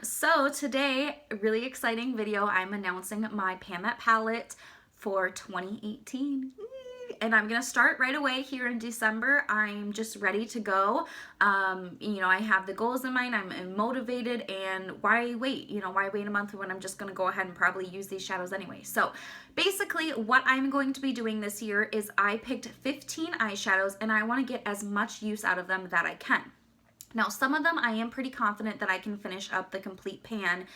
So today, a really exciting video. I'm announcing my Pan That palette for 2018. And I'm gonna start right away here in December. I'm just ready to go. I have the goals in mind. I'm motivated, and why wait? Why wait a month when I'm just gonna go ahead and probably use these shadows anyway? So basically, what I'm going to be doing this year is I picked 15 eyeshadows, and I want to get as much use out of them that I can. Now, some of them I am pretty confident that I can finish up the complete pan,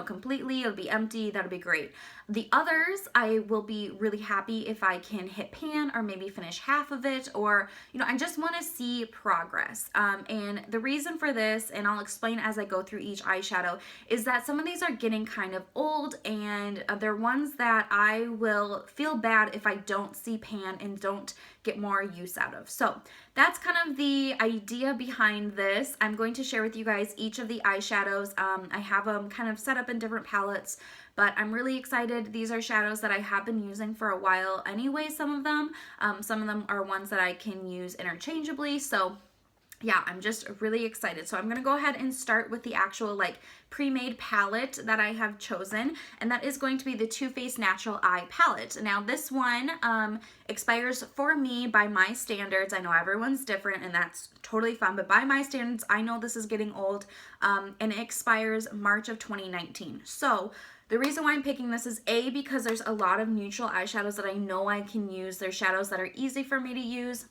completely. It'll be empty. That'll be great. The others, I will be really happy if I can hit pan or maybe finish half of it, or, I just want to see progress. And the reason for this, and I'll explain as I go through each eyeshadow, is that some of these are getting kind of old, and they're ones that I will feel bad if I don't see pan and don't get more use out of. So that's kind of the idea behind this. I'm going to share with you guys each of the eyeshadows. I have them kind of set up in different palettes, but I'm really excited. These are shadows that I have been using for a while anyway, some of them. Some of them are ones that I can use interchangeably. So yeah, I'm just really excited. So I'm going to go ahead and start with the actual pre-made palette that I have chosen, and that is going to be the Too Faced Natural Eye palette. Now this one expires for me by my standards. I know everyone's different, and that's totally fun, but by my standards, I know this is getting old, and it expires March of 2019. So the reason why I'm picking this is A, because there's a lot of neutral eyeshadows that I know I can use. They're shadows that are easy for me to use.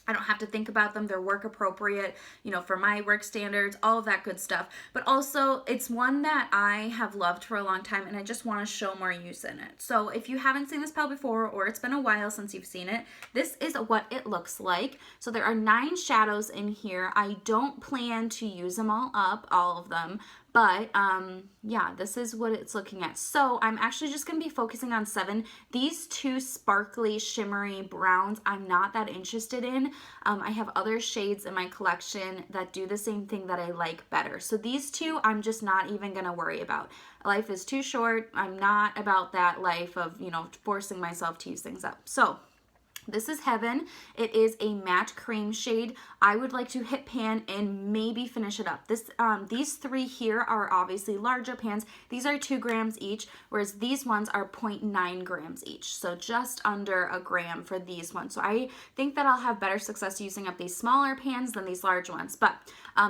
I don't have to think about them. They're work appropriate, for my work standards, all of that good stuff. But also, it's one that I have loved for a long time, and I just want to show more use in it. So if you haven't seen this palette before, or it's been a while since you've seen it, this is what it looks like. So there are 9 shadows in here. I don't plan to use them all up, all of them. But yeah, this is what it's looking at. So I'm actually just going to be focusing on 7. These 2 sparkly, shimmery browns, I'm not that interested in. I have other shades in my collection that do the same thing that I like better. So these 2, I'm just not even going to worry about. Life is too short. I'm not about that life of, forcing myself to use things up. So this is Heaven. It is a matte cream shade. I would like to hit pan and maybe finish it up. These 3 here are obviously larger pans. These are 2 grams each, whereas these ones are 0.9 grams each. So just under a gram for these ones. So I think that I'll have better success using up these smaller pans than these large ones. But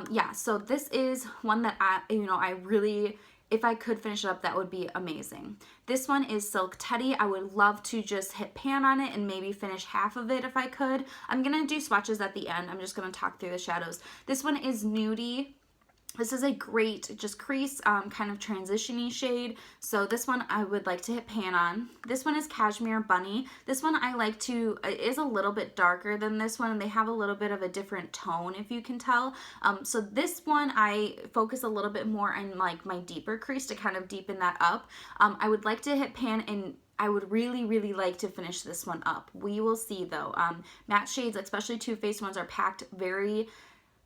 yeah, so this is one that I really, if I could finish it up, that would be amazing. This one is Silk Teddy. I would love to just hit pan on it and maybe finish half of it if I could. I'm going to do swatches at the end. I'm just going to talk through the shadows. This one is Nudie. This is a great just crease kind of transition-y shade. So this one I would like to hit pan on. This one is Cashmere Bunny. This one I like to, it is a little bit darker than this one, and they have a little bit of a different tone, if you can tell. So this one I focus a little bit more on my deeper crease to kind of deepen that up. I would like to hit pan, and I would really, really like to finish this one up. We will see though. Matte shades, especially Too Faced ones, are packed very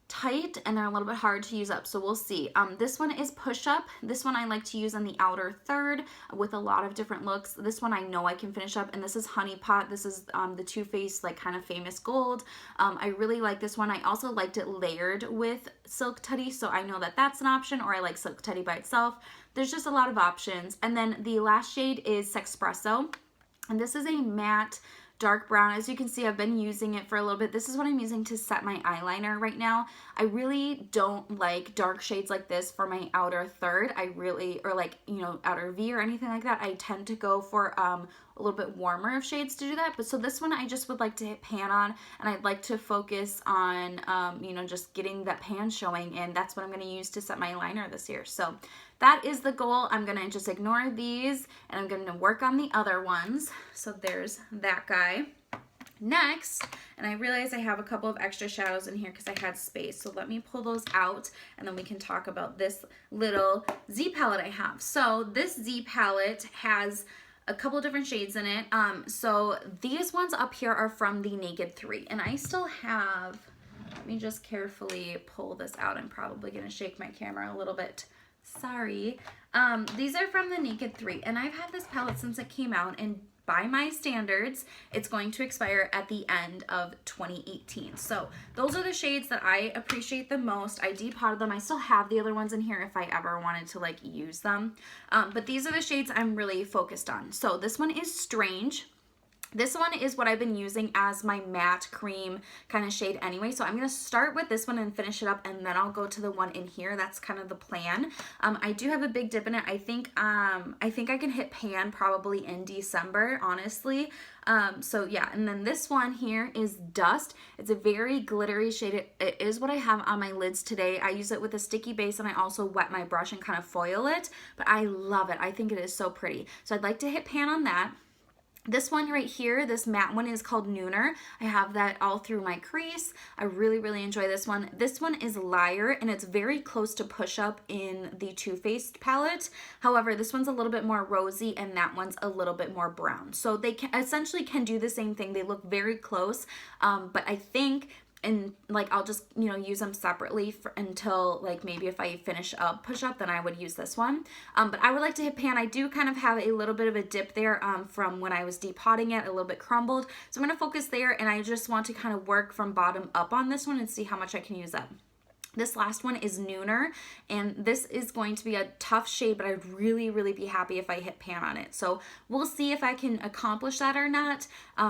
tight, and they're a little bit hard to use up, so we'll see. This one is Push Up. This one I like to use on the outer third with a lot of different looks. This one I know I can finish up, and this is Honey Pot. This is the Too Faced kind of famous gold. I really like this one. I also liked it layered with Silk Teddy, so I know that that's an option, or I like Silk Teddy by itself. There's just a lot of options. And then the last shade is Sexpresso, and this is a matte dark brown. As you can see, I've been using it for a little bit. This is what I'm using to set my eyeliner right now. I really don't like dark shades like this for my outer third. Or outer V or anything like that. I tend to go for a little bit warmer of shades to do that. But so this one I just would like to hit pan on, and I'd like to focus on, just getting that pan showing, and that's what I'm going to use to set my liner this year. So that is the goal. I'm going to just ignore these, and I'm going to work on the other ones. So there's that guy. Next, and I realize I have a couple of extra shadows in here because I had space, so let me pull those out, and then we can talk about this little Z palette I have. So this Z palette has a couple different shades in it. So these ones up here are from the Naked 3, and I still have, let me just carefully pull this out. I'm probably going to shake my camera a little bit. Sorry. These are from the Naked 3, and I've had this palette since it came out, and by my standards, it's going to expire at the end of 2018. So those are the shades that I appreciate the most. I depotted them. I still have the other ones in here if I ever wanted to like use them. But these are the shades I'm really focused on. So this one is Strange. This one is what I've been using as my matte cream kind of shade anyway. So I'm going to start with this one and finish it up, and then I'll go to the one in here. That's kind of the plan. I do have a big dip in it. I think I can hit pan probably in December, honestly. So yeah, and then this one here is Dust. It's a very glittery shade. It is what I have on my lids today. I use it with a sticky base, and I also wet my brush and kind of foil it, but I love it. I think it is so pretty. So I'd like to hit pan on that. This one right here, this matte one, is called Nooner. I have that all through my crease. I really, really enjoy this one. This one is Liar, and it's very close to Push Up in the Too Faced palette. However, this one's a little bit more rosy, and that one's a little bit more brown. So they essentially can do the same thing. They look very close, but I think... and like I'll just, you know, use them separately until like maybe if I finish up Push Up, then I would use this one. But I would like to hit pan. I do kind of have a little bit of a dip there from when I was depotting it, a little bit crumbled. So I'm going to focus there, and I just want to kind of work from bottom up on this one and see how much I can use up. This last one is Nooner, and this is going to be a tough shade, but I'd really, really be happy if I hit pan on it. So we'll see if I can accomplish that or not.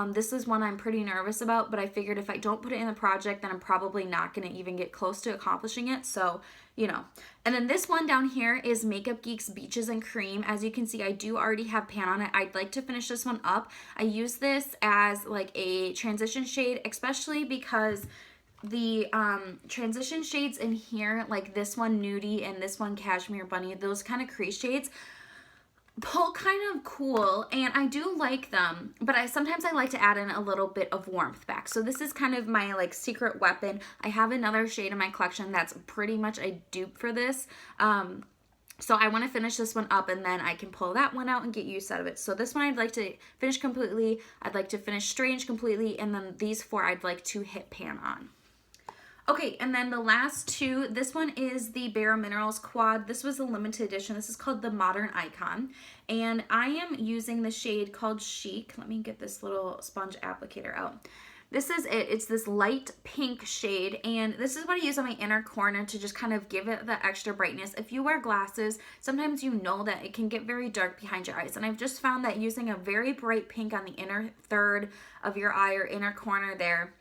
This is one I'm pretty nervous about, but I figured if I don't put it in the project, then I'm probably not going to even get close to accomplishing it. So, you know. And then this one down here is Makeup Geek's Beaches and Cream. As you can see, I do already have pan on it. I'd like to finish this one up. I use this as like a transition shade, especially because the transition shades in here, like this one Nudie and this one Cashmere Bunny, those kind of crease shades pull kind of cool, and I do like them, but sometimes I like to add in a little bit of warmth back. So this is kind of my like secret weapon. I have another shade in my collection that's pretty much a dupe for this. So I want to finish this one up, and then I can pull that one out and get use out of it. So this one I'd like to finish completely. I'd like to finish Strange completely, and then these four I'd like to hit pan on. Okay, and then the last two, this one is the Bare Minerals Quad. This was a limited edition. This is called the Modern Icon, and I am using the shade called Chic. Let me get this little sponge applicator out. This is it. It's this light pink shade, and this is what I use on my inner corner to just kind of give it the extra brightness. If you wear glasses, sometimes you know that it can get very dark behind your eyes, and I've just found that using a very bright pink on the inner third of your eye or inner corner there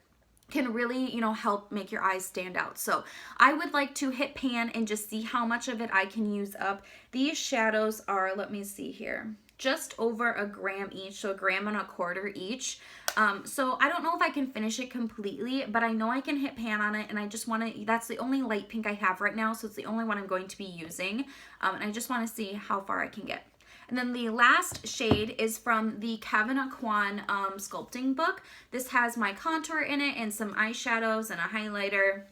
can really, you know, help make your eyes stand out. So I would like to hit pan and just see how much of it I can use up. These shadows are, let me see here, just over a gram each, so 1.25 grams each. So I don't know if I can finish it completely, but I know I can hit pan on it, and I just want to, that's the only light pink I have right now, so it's the only one I'm going to be using, and I just want to see how far I can get. And then the last shade is from the Kevin Aquan sculpting book. This has my contour in it and some eyeshadows and a highlighter.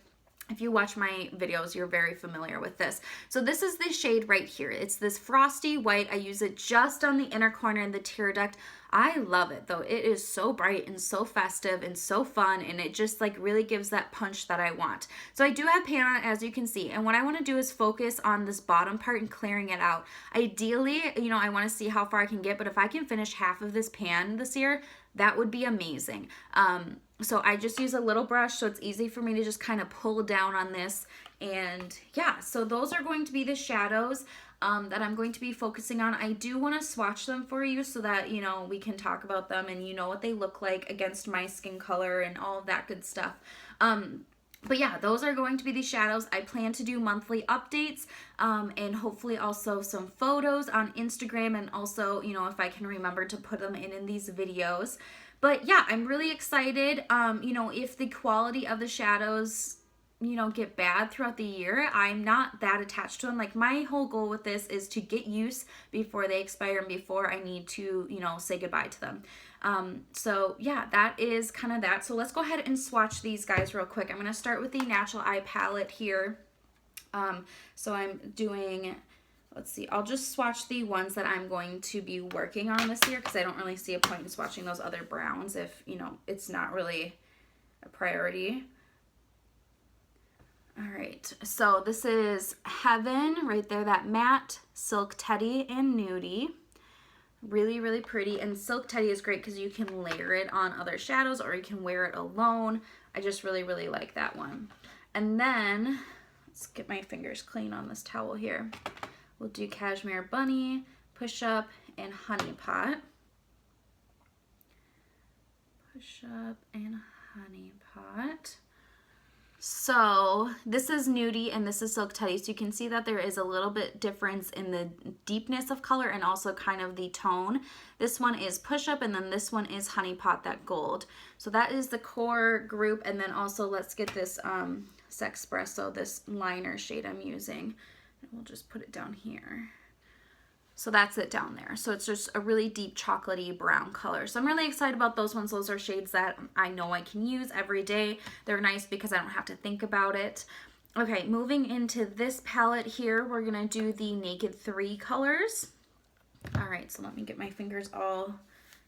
If you watch my videos, you're very familiar with this. So this is the shade right here. It's this frosty white. I use it just on the inner corner and the tear duct. I love it though. It is so bright and so festive and so fun, and it just like really gives that punch that I want. So I do have pan on it, as you can see, and what I want to do is focus on this bottom part and clearing it out. Ideally, you know, I want to see how far I can get, but if I can finish half of this pan this year, that would be amazing. So I just use a little brush, so it's easy for me to just kind of pull down on this. And yeah, so those are going to be the shadows that I'm going to be focusing on. I do want to swatch them for you so that, you know, we can talk about them and you know what they look like against my skin color and all of that good stuff. But yeah, those are going to be the shadows. I plan to do monthly updates and hopefully also some photos on Instagram, and also, you know, if I can remember to put them in these videos. But yeah, I'm really excited. You know, if the quality of the shadows, you know, get bad throughout the year, I'm not that attached to them. Like, my whole goal with this is to get use before they expire and before I need to, you know, say goodbye to them. So yeah, that is kind of that. So let's go ahead and swatch these guys real quick. I'm going to start with the Natural Eye palette here. So I'm doing, let's see, I'll just swatch the ones that I'm going to be working on this year, because I don't really see a point in swatching those other browns if, you know, it's not really a priority. All right, so this is Heaven right there, that matte, Silk Teddy, and Nudie. Really, really pretty. And Silk Teddy is great because you can layer it on other shadows or you can wear it alone. I just really, really like that one. And then, let's get my fingers clean on this towel here. We'll do Cashmere Bunny, Push Up, and Honey Pot. Push Up and Honey Pot. So this is Nudie and this is Silk Teddy. So you can see that there is a little bit difference in the deepness of color and also kind of the tone. This one is Push Up and then this one is Honey Pot, that gold. So that is the core group. And then also let's get this Sexpresso, this liner shade I'm using. And we'll just put it down here. So that's it down there. So it's just a really deep chocolatey brown color. So I'm really excited about those ones. Those are shades that I know I can use every day. They're nice because I don't have to think about it. Okay, moving into this palette here, we're gonna do the Naked 3 colors. All right, so let me get my fingers all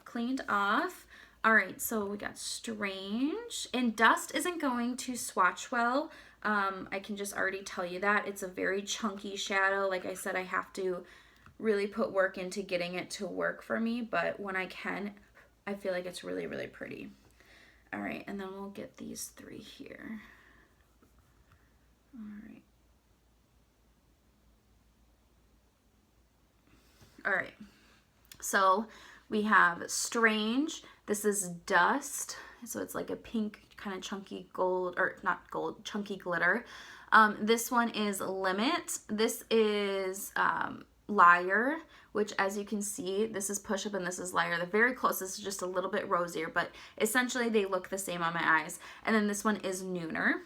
cleaned off. All right, so we got Strange. And Dust isn't going to swatch well. I can just already tell you that. It's a very chunky shadow. Like I said, I have to really put work into getting it to work for me, but when I can, I feel like it's really, really pretty. All right, and then we'll get these 3 here. All right. All right, so we have Strange. This is Dust, so it's like a pink kind of chunky gold, or not gold, chunky glitter. This one is Limit. This is Liar, which as you can see, this is Push Up and this is Liar. They're very close. This is just a little bit rosier, but essentially they look the same on my eyes. And then this one is Nooner.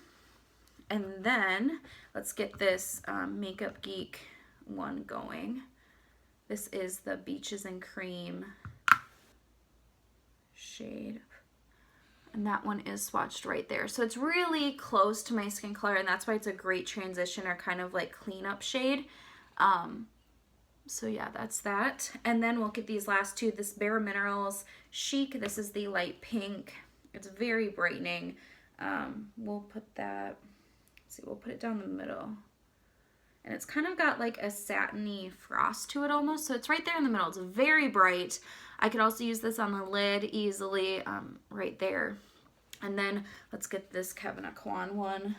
And then let's get this Makeup Geek one going. This is the Beaches and Cream shade. And that one is swatched right there. So it's really close to my skin color, and that's why it's a great transition or kind of like cleanup shade. So yeah, that's that. And then we'll get these last 2, this Bare Minerals Chic. This is the light pink. It's very brightening. We'll put that, let's see, we'll put it down the middle. And it's kind of got like a satiny frost to it almost. So it's right there in the middle. It's very bright. I could also use this on the lid easily, right there. And then let's get this Kevin Aquan one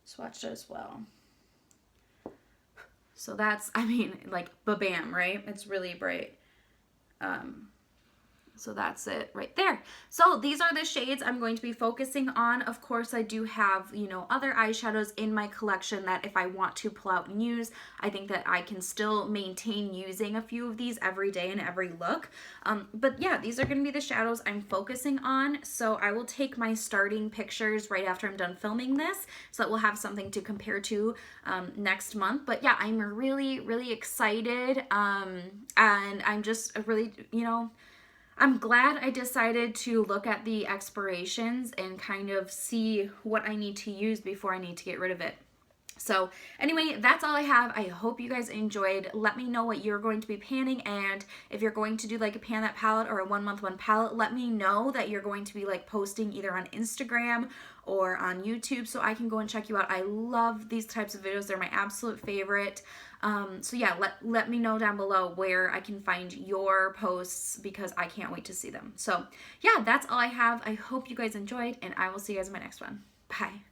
swatched as well. So that's, I mean, like, ba-bam, right? It's really bright. So that's it right there. So these are the shades I'm going to be focusing on. Of course, I do have, you know, other eyeshadows in my collection that if I want to pull out and use, I think that I can still maintain using a few of these every day in every look. But yeah, these are going to be the shadows I'm focusing on. So I will take my starting pictures right after I'm done filming this so that we'll have something to compare to next month. But yeah, I'm really, really excited. And I'm just really, you know, I'm glad I decided to look at the expirations and kind of see what I need to use before I need to get rid of it. So anyway, that's all I have. I hope you guys enjoyed. Let me know what you're going to be panning, and if you're going to do like a Pan That palette or a 1 month 1 palette, let me know that you're going to be like posting either on Instagram or on YouTube so I can go and check you out. I love these types of videos. They're my absolute favorite. So yeah, let me know down below where I can find your posts because I can't wait to see them. So yeah, that's all I have. I hope you guys enjoyed, and I will see you guys in my next one. Bye.